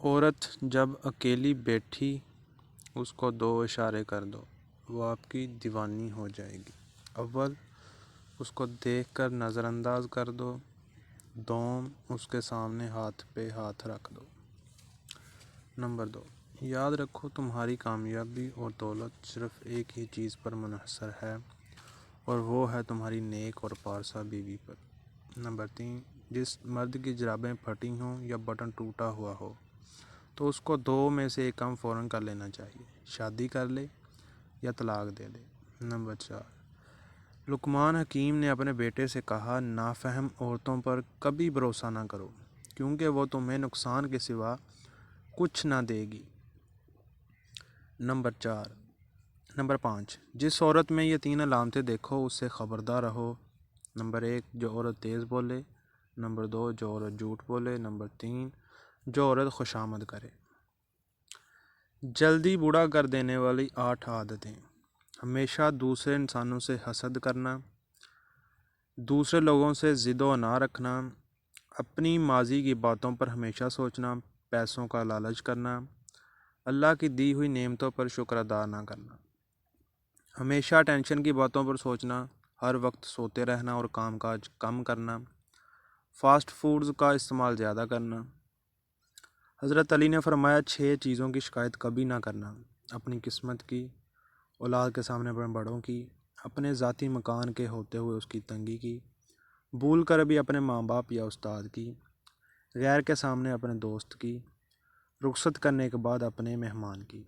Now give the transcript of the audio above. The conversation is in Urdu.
عورت جب اکیلی بیٹھی اس کو 2 اشارے کر دو، وہ آپ کی دیوانی ہو جائے گی۔ اول، اس کو دیکھ کر نظر انداز کر دو۔ دوم، اس کے سامنے ہاتھ پہ ہاتھ رکھ دو۔ نمبر 2، یاد رکھو تمہاری کامیابی اور دولت صرف ایک ہی چیز پر منحصر ہے، اور وہ ہے تمہاری نیک اور پارسا بیوی پر۔ نمبر 3، جس مرد کی جرابیں پھٹی ہوں یا بٹن ٹوٹا ہوا ہو تو اس کو 2 میں سے ایک کام فوراً کر لینا چاہیے، شادی کر لے یا طلاق دے دے۔ نمبر 4، لقمان حکیم نے اپنے بیٹے سے کہا، نافہم عورتوں پر کبھی بھروسہ نہ کرو، کیونکہ وہ تمہیں نقصان کے سوا کچھ نہ دے گی۔ نمبر 5، جس عورت میں یہ 3 علامتیں دیکھو اس سے خبردار رہو۔ نمبر 1، جو عورت تیز بولے۔ نمبر 2، جو عورت جھوٹ بولے۔ نمبر 3، جو عورت خوشامد کرے۔ جلدی بوڑھا کر دینے والی 8 عادتیں۔ ہمیشہ دوسرے انسانوں سے حسد کرنا، دوسرے لوگوں سے ضد و نہ رکھنا، اپنی ماضی کی باتوں پر ہمیشہ سوچنا، پیسوں کا لالچ کرنا، اللہ کی دی ہوئی نعمتوں پر شکر ادا نہ کرنا، ہمیشہ ٹینشن کی باتوں پر سوچنا، ہر وقت سوتے رہنا اور کام کاج کم کرنا، فاسٹ فوڈز کا استعمال زیادہ کرنا۔ حضرت علی نے فرمایا 6 چیزوں کی شکایت کبھی نہ کرنا، اپنی قسمت کی، اولاد کے سامنے اپنے بڑوں کی، اپنے ذاتی مکان کے ہوتے ہوئے اس کی تنگی کی، بھول کر بھی اپنے ماں باپ یا استاد کی، غیر کے سامنے اپنے دوست کی، رخصت کرنے کے بعد اپنے مہمان کی۔